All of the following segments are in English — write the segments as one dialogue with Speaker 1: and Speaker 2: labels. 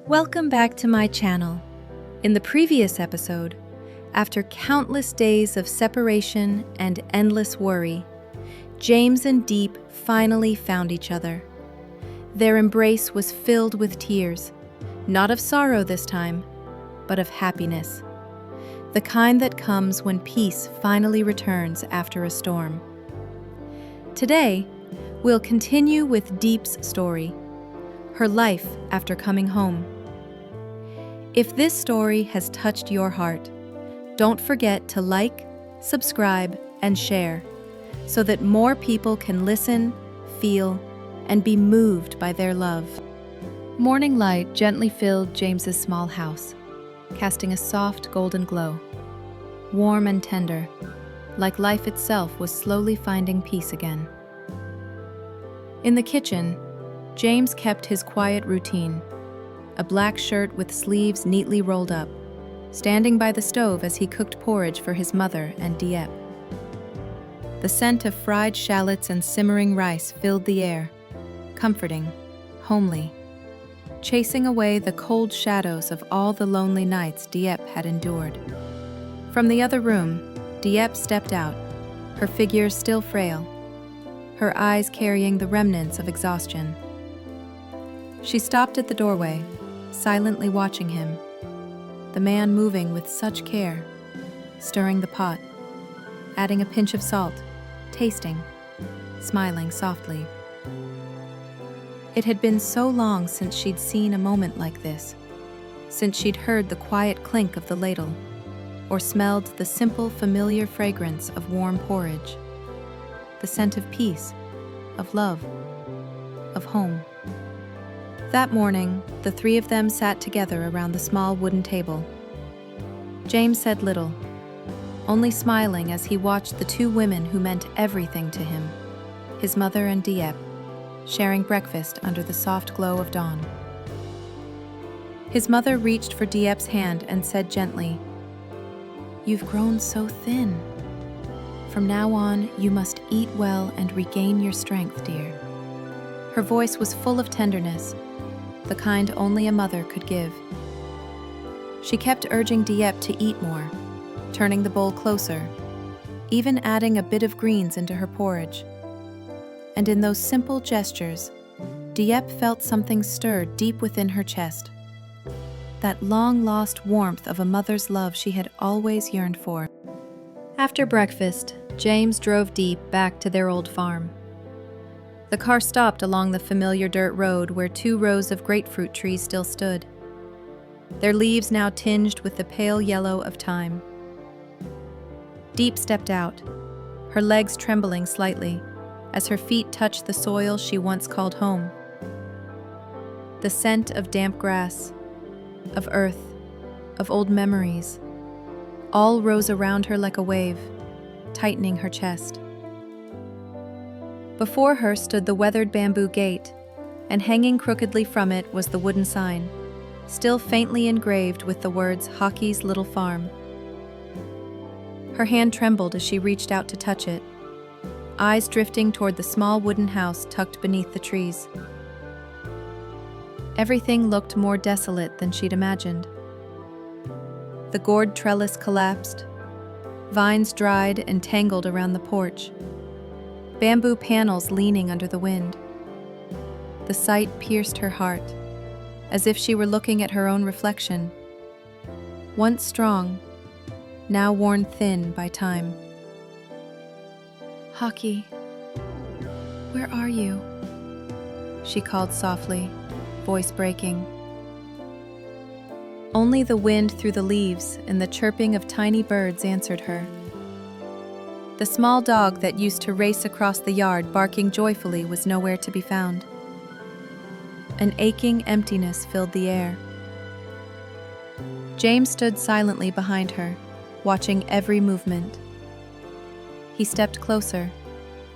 Speaker 1: Welcome back to my channel. In the previous episode, after countless days of separation and endless worry, James and Deep finally found each other. Their embrace was filled with tears, not of sorrow this time, but of happiness, the kind that comes when peace finally returns after a storm. Today, we'll continue with Deep's story, her life after coming home. If this story has touched your heart, don't forget to like, subscribe, and share so that more people can listen, feel, and be moved by their love. Morning light gently filled James's small house, casting a soft golden glow, warm and tender, like life itself was slowly finding peace again. In the kitchen, James kept his quiet routine, a black shirt with sleeves neatly rolled up, standing by the stove as he cooked porridge for his mother and Dieppe. The scent of fried shallots and simmering rice filled the air, comforting, homely, chasing away the cold shadows of all the lonely nights Dieppe had endured. From the other room, Dieppe stepped out, her figure still frail, her eyes carrying the remnants of exhaustion. She stopped at the doorway, silently watching him, the man moving with such care, stirring the pot, adding a pinch of salt, tasting, smiling softly. It had been so long since she'd seen a moment like this, since she'd heard the quiet clink of the ladle, or smelled the simple, familiar fragrance of warm porridge, the scent of peace, of love, of home. That morning, the three of them sat together around the small wooden table. James said little, only smiling as he watched the two women who meant everything to him, his mother and Dieppe, sharing breakfast under the soft glow of dawn. His mother reached for Dieppe's hand and said gently, "You've grown so thin. From now on, you must eat well and regain your strength, dear." Her voice was full of tenderness, the kind only a mother could give. She kept urging Dieppe to eat more, turning the bowl closer, even adding a bit of greens into her porridge. And in those simple gestures, Dieppe felt something stir deep within her chest, that long-lost warmth of a mother's love she had always yearned for. After breakfast, James drove Deep back to their old farm. The car stopped along the familiar dirt road where 2 rows of grapefruit trees still stood, their leaves now tinged with the pale yellow of time. Deep stepped out, her legs trembling slightly as her feet touched the soil she once called home. The scent of damp grass, of earth, of old memories, all rose around her like a wave, tightening her chest. Before her stood the weathered bamboo gate, and hanging crookedly from it was the wooden sign, still faintly engraved with the words "Hockey's Little Farm." Her hand trembled as she reached out to touch it, eyes drifting toward the small wooden house tucked beneath the trees. Everything looked more desolate than she'd imagined. The gourd trellis collapsed, vines dried and tangled around the porch, bamboo panels leaning under the wind. The sight pierced her heart, as if she were looking at her own reflection, once strong, now worn thin by time. "Hockey, where are you?" she called softly, voice breaking. Only the wind through the leaves and the chirping of tiny birds answered her. The small dog that used to race across the yard barking joyfully was nowhere to be found. An aching emptiness filled the air. James stood silently behind her, watching every movement. He stepped closer,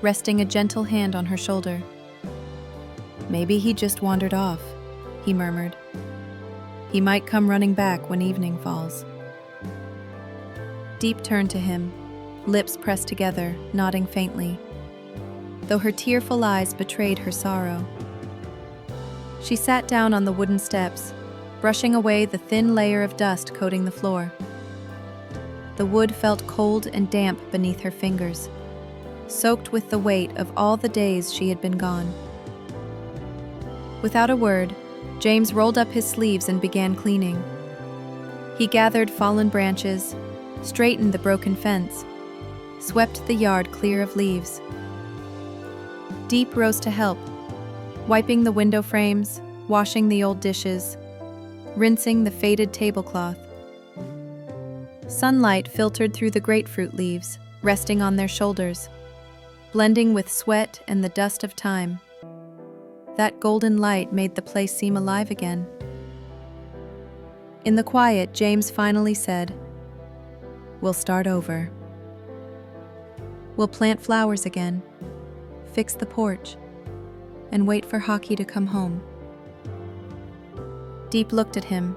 Speaker 1: resting a gentle hand on her shoulder. "Maybe he just wandered off," he murmured. "He might come running back when evening falls." Deep turned to him, lips pressed together, nodding faintly, though her tearful eyes betrayed her sorrow. She sat down on the wooden steps, brushing away the thin layer of dust coating the floor. The wood felt cold and damp beneath her fingers, soaked with the weight of all the days she had been gone. Without a word, James rolled up his sleeves and began cleaning. He gathered fallen branches, straightened the broken fence, swept the yard clear of leaves. Deep rose to help, wiping the window frames, washing the old dishes, rinsing the faded tablecloth. Sunlight filtered through the grapefruit leaves, resting on their shoulders, blending with sweat and the dust of time. That golden light made the place seem alive again. In the quiet, James finally said, "We'll start over. We'll plant flowers again, fix the porch, and wait for Hockey to come home." Deep looked at him,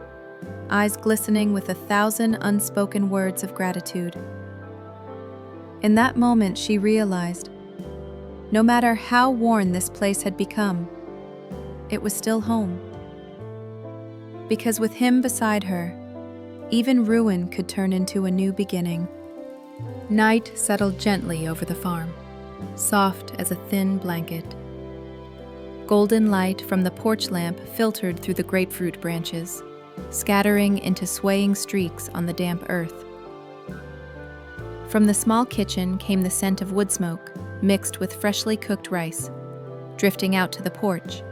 Speaker 1: eyes glistening with 1,000 unspoken words of gratitude. In that moment, she realized, no matter how worn this place had become, it was still home. Because with him beside her, even ruin could turn into a new beginning. Night settled gently over the farm, soft as a thin blanket. Golden light from the porch lamp filtered through the grapefruit branches, scattering into swaying streaks on the damp earth. From the small kitchen came the scent of wood smoke, mixed with freshly cooked rice, drifting out to the porch,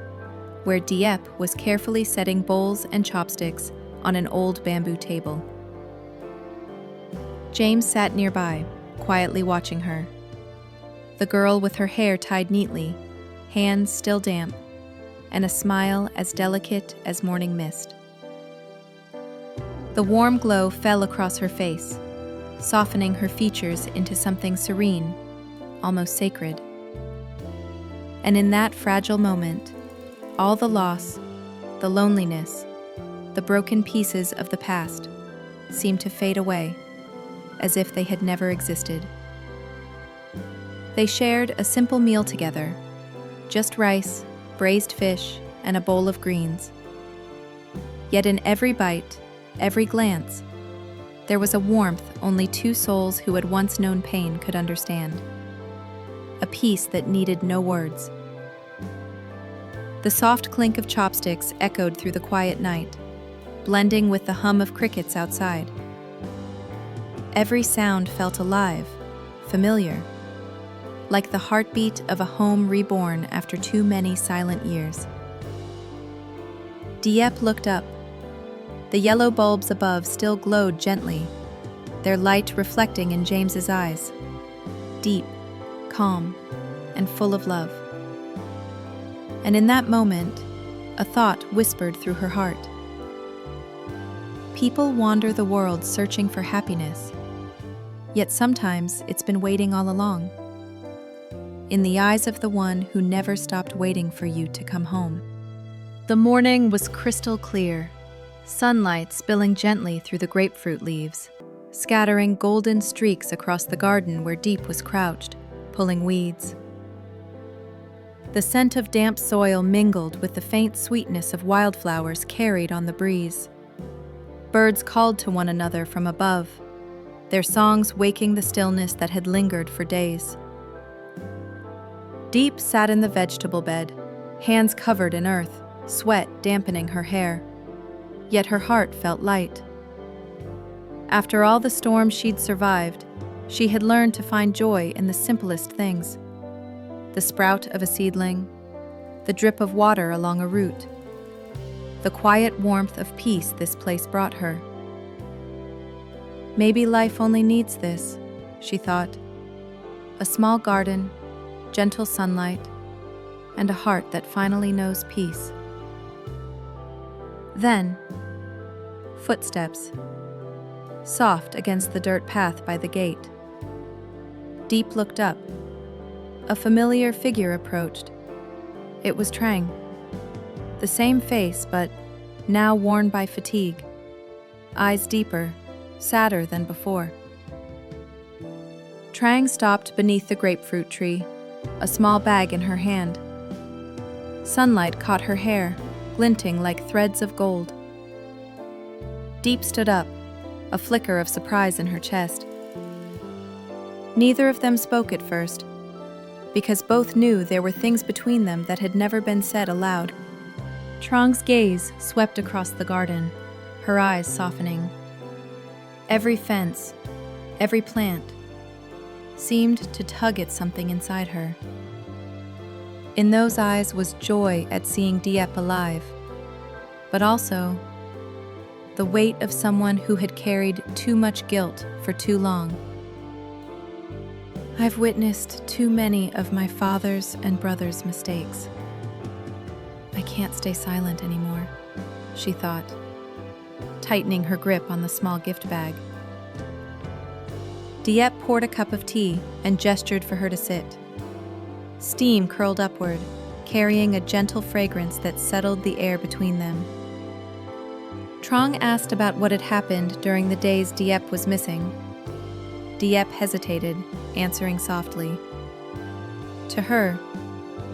Speaker 1: where Dieppe was carefully setting bowls and chopsticks on an old bamboo table. James sat nearby, quietly watching her. The girl with her hair tied neatly, hands still damp, and a smile as delicate as morning mist. The warm glow fell across her face, softening her features into something serene, almost sacred. And in that fragile moment, all the loss, the loneliness, the broken pieces of the past seemed to fade away, as if they had never existed. They shared a simple meal together, just rice, braised fish, and a bowl of greens. Yet in every bite, every glance, there was a warmth only two souls who had once known pain could understand. A peace that needed no words. The soft clink of chopsticks echoed through the quiet night, blending with the hum of crickets outside. Every sound felt alive, familiar, like the heartbeat of a home reborn after too many silent years. Dieppe looked up. The yellow bulbs above still glowed gently, their light reflecting in James's eyes, deep, calm, and full of love. And in that moment, a thought whispered through her heart. People wander the world searching for happiness, yet sometimes it's been waiting all along, in the eyes of the one who never stopped waiting for you to come home. The morning was crystal clear, sunlight spilling gently through the grapefruit leaves, scattering golden streaks across the garden where Deep was crouched, pulling weeds. The scent of damp soil mingled with the faint sweetness of wildflowers carried on the breeze. Birds called to one another from above, their songs waking the stillness that had lingered for days. Deep sat in the vegetable bed, hands covered in earth, sweat dampening her hair. Yet her heart felt light. After all the storms she'd survived, she had learned to find joy in the simplest things. The sprout of a seedling, the drip of water along a root, the quiet warmth of peace this place brought her. Maybe life only needs this, she thought. A small garden, gentle sunlight, and a heart that finally knows peace. Then, footsteps, soft against the dirt path by the gate. Deep looked up. A familiar figure approached. It was Trang. The same face, but now worn by fatigue. Eyes deeper, sadder than before. Trang stopped beneath the grapefruit tree, a small bag in her hand. Sunlight caught her hair, glinting like threads of gold. Deep stood up, a flicker of surprise in her chest. Neither of them spoke at first, because both knew there were things between them that had never been said aloud. Trong's gaze swept across the garden, her eyes softening. Every fence, every plant, seemed to tug at something inside her. In those eyes was joy at seeing Dieppe alive, but also the weight of someone who had carried too much guilt for too long. I've witnessed too many of my father's and brother's mistakes. I can't stay silent anymore, she thought, tightening her grip on the small gift bag. Dieppe poured a cup of tea and gestured for her to sit. Steam curled upward, carrying a gentle fragrance that settled the air between them. Trong asked about what had happened during the days Dieppe was missing. Dieppe hesitated, answering softly. To her,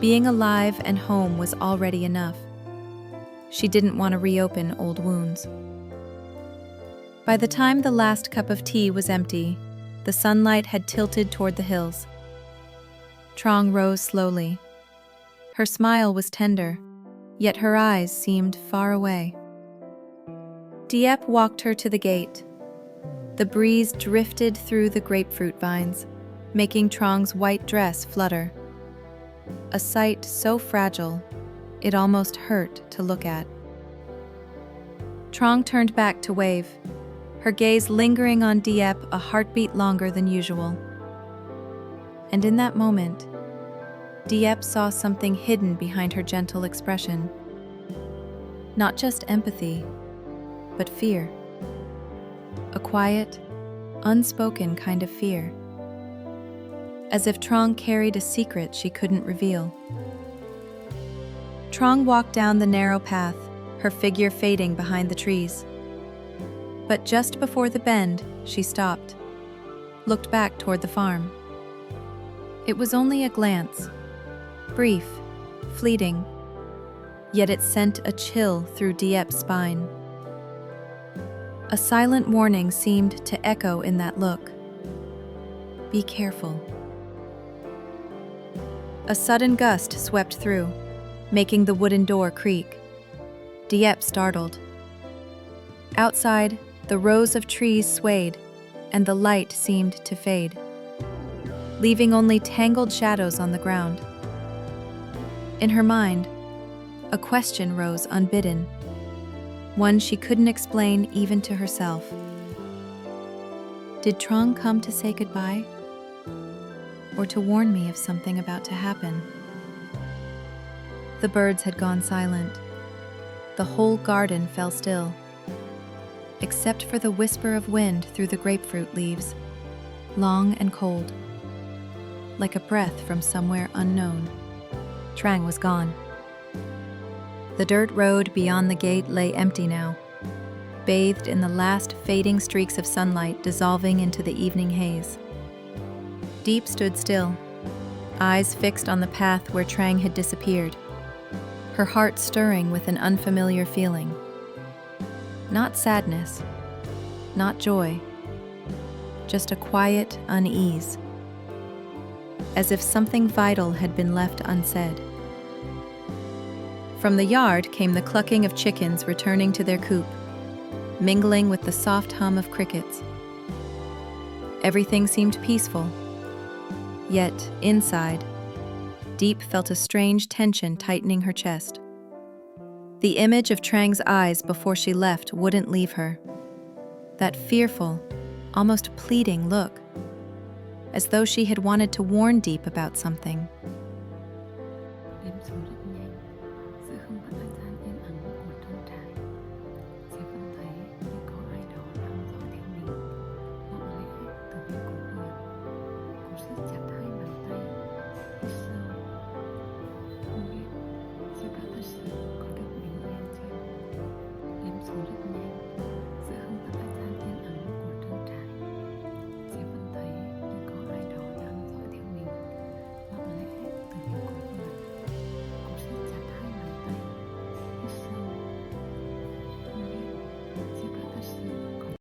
Speaker 1: being alive and home was already enough. She didn't want to reopen old wounds. By the time the last cup of tea was empty, the sunlight had tilted toward the hills. Trong rose slowly. Her smile was tender, yet her eyes seemed far away. Dieppe walked her to the gate. The breeze drifted through the grapefruit vines, making Trong's white dress flutter. A sight so fragile, it almost hurt to look at. Trong turned back to wave, her gaze lingering on Dieppe a heartbeat longer than usual. And in that moment, Dieppe saw something hidden behind her gentle expression. Not just empathy, but fear. A quiet, unspoken kind of fear. As if Trong carried a secret she couldn't reveal. Trong walked down the narrow path, her figure fading behind the trees. But just before the bend, she stopped, looked back toward the farm. It was only a glance, brief, fleeting, yet it sent a chill through Dieppe's spine. A silent warning seemed to echo in that look. Be careful. A sudden gust swept through, making the wooden door creak. Dieppe startled. Outside, the rows of trees swayed, and the light seemed to fade, leaving only tangled shadows on the ground. In her mind, a question rose unbidden, one she couldn't explain even to herself. Did Trong come to say goodbye? Or to warn me of something about to happen? The birds had gone silent. The whole garden fell still, except for the whisper of wind through the grapefruit leaves, long and cold, like a breath from somewhere unknown. Trang was gone. The dirt road beyond the gate lay empty now, bathed in the last fading streaks of sunlight dissolving into the evening haze. Deep stood still, eyes fixed on the path where Trang had disappeared, her heart stirring with an unfamiliar feeling. Not sadness, not joy, just a quiet unease, as if something vital had been left unsaid. From the yard came the clucking of chickens returning to their coop, mingling with the soft hum of crickets. Everything seemed peaceful, yet inside, Deep felt a strange tension tightening her chest. The image of Trang's eyes before she left wouldn't leave her. That fearful, almost pleading look, as though she had wanted to warn Deep about something.